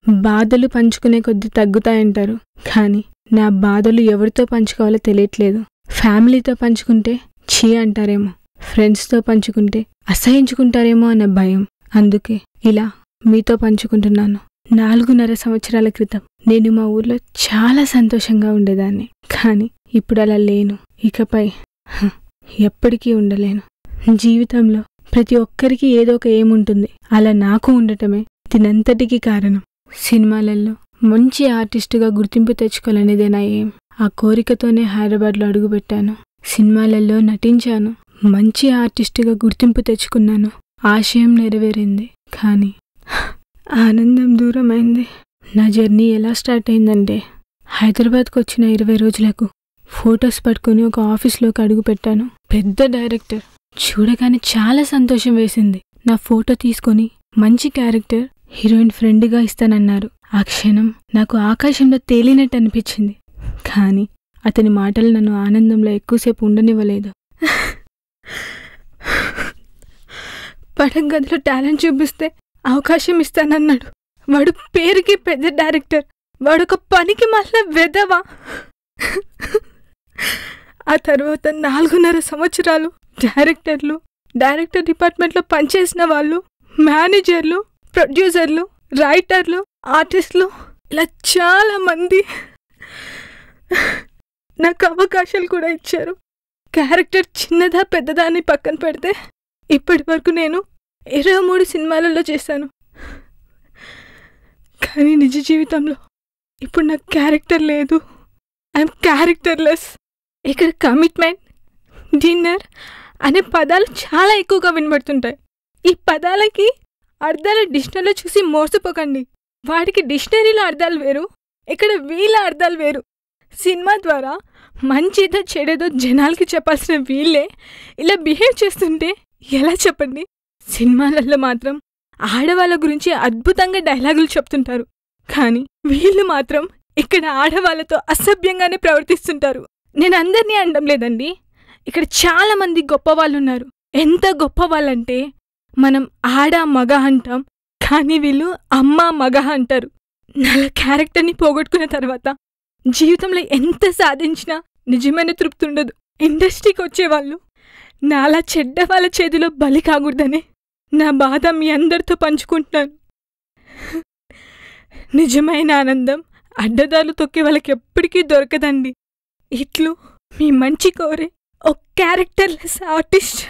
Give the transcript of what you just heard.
బాధలు పంచుకునే కొద్దీ తగ్గుతాయంటారు, కానీ నా బాధలు ఎవరితో పంచుకోవాలో తెలియట్లేదు. ఫ్యామిలీతో పంచుకుంటే ఛీ అంటారేమో, ఫ్రెండ్స్తో పంచుకుంటే అసహించుకుంటారేమో అన్న భయం. అందుకే ఇలా మీతో పంచుకుంటున్నాను. 4.5 సంవత్సరాల క్రితం నేను మా ఊర్లో చాలా సంతోషంగా ఉండేదాన్ని, కానీ ఇప్పుడు అలా లేను. ఇకపై ఎప్పటికీ ఉండలేను. జీవితంలో ప్రతి ఒక్కరికి ఏదో ఒక ఏముంటుంది, అలా నాకు ఉండటమే దీనంతటికీ కారణం. సినిమాలలో మంచి ఆర్టిస్టుగా గుర్తింపు తెచ్చుకోవాలనేదే నా ఏం. ఆ కోరికతోనే హైదరాబాద్లో అడుగుపెట్టాను. సినిమాలలో నటించాను, మంచి ఆర్టిస్టుగా గుర్తింపు తెచ్చుకున్నాను. ఆశయం నెరవేరింది, కానీ ఆనందం దూరమైంది. నా జర్నీ ఎలా స్టార్ట్ అయిందంటే, హైదరాబాద్కు వచ్చిన 20 రోజులకు ఫొటోస్ పట్టుకుని ఒక ఆఫీస్లోకి అడుగుపెట్టాను. పెద్ద డైరెక్టర్ చూడగానే చాలా సంతోషం వేసింది. నా ఫోటో తీసుకొని మంచి క్యారెక్టర్ హీరోయిన్ ఫ్రెండ్గా ఇస్తానన్నారు. ఆ క్షణం నాకు ఆకాశంలో తేలినట్టు అనిపించింది. కానీ అతని మాటలు నన్ను ఆనందంలో ఎక్కువసేపు ఉండనివ్వలేదు. పడక గదిలో టాలెంట్ చూపిస్తే అవకాశం ఇస్తానన్నాడు. వాడు పేరుకి పెద్ద డైరెక్టర్, వాడొక పనికి మళ్ళా వెదవా. ఆ తర్వాత 4.5 సంవత్సరాలు డైరెక్టర్ డిపార్ట్మెంట్లో పనిచేసిన వాళ్ళు, మేనేజర్లు, ప్రొడ్యూసర్లు, రైటర్లు, ఆర్టిస్టులు, ఇలా చాలా మంది నాకు అవకాశాలు కూడా ఇచ్చారు. క్యారెక్టర్ చిన్నదా పెద్దదా అని పక్కన పెడితే ఇప్పటి వరకు నేను 23 సినిమాలలో చేశాను. కానీ నిజ జీవితంలో ఇప్పుడు నాకు క్యారెక్టర్ లేదు. I'm characterless. ఇక్కడ కమిట్మెంట్, డిన్నర్ అనే పదాలు చాలా ఎక్కువగా వినబడుతుంటాయి. ఈ పదాలకి అర్థాలు డిక్షనరీలో చూసి మోసపోకండి. వాటికి డిక్షనరీలో అర్థాలు వేరు, ఇక్కడ వీళ్ళ అర్థాలు వేరు. సినిమా ద్వారా మంచిదో చెడేదో జనాలకి చెప్పాల్సిన వీళ్ళే ఇలా బిహేవ్ చేస్తుంటే ఎలా చెప్పండి? సినిమాలలో మాత్రం ఆడవాళ్ళ గురించి అద్భుతంగా డైలాగులు చెప్తుంటారు, కానీ వీళ్ళు మాత్రం ఇక్కడ ఆడవాళ్ళతో అసభ్యంగానే ప్రవర్తిస్తుంటారు. నేను అందరినీ అనడం లేదండి, ఇక్కడ చాలా మంది గొప్పవాళ్ళున్నారు. ఎంత గొప్పవాళ్ళంటే మనం ఆడ మగ అంటాం, కానీ వీళ్ళు అమ్మ మగ అంటారు. నా క్యారెక్టర్ని పోగొట్టుకున్న తర్వాత జీవితంలో ఎంత సాధించినా నిజమైన తృప్తి ఉండదు. ఇండస్ట్రీకి వచ్చేవాళ్ళు నాలా చెడ్డ వాళ్ళ చేతిలో బలి కాకూడదనే నా బాధ మీ అందరితో పంచుకుంటున్నాను. నిజమైన ఆనందం అడ్డదారులు తొక్కే వాళ్ళకి ఎప్పటికీ దొరకదండి. ఇట్లు మీ మంచి కోరే ఒక క్యారెక్టర్లెస్ ఆర్టిస్ట్.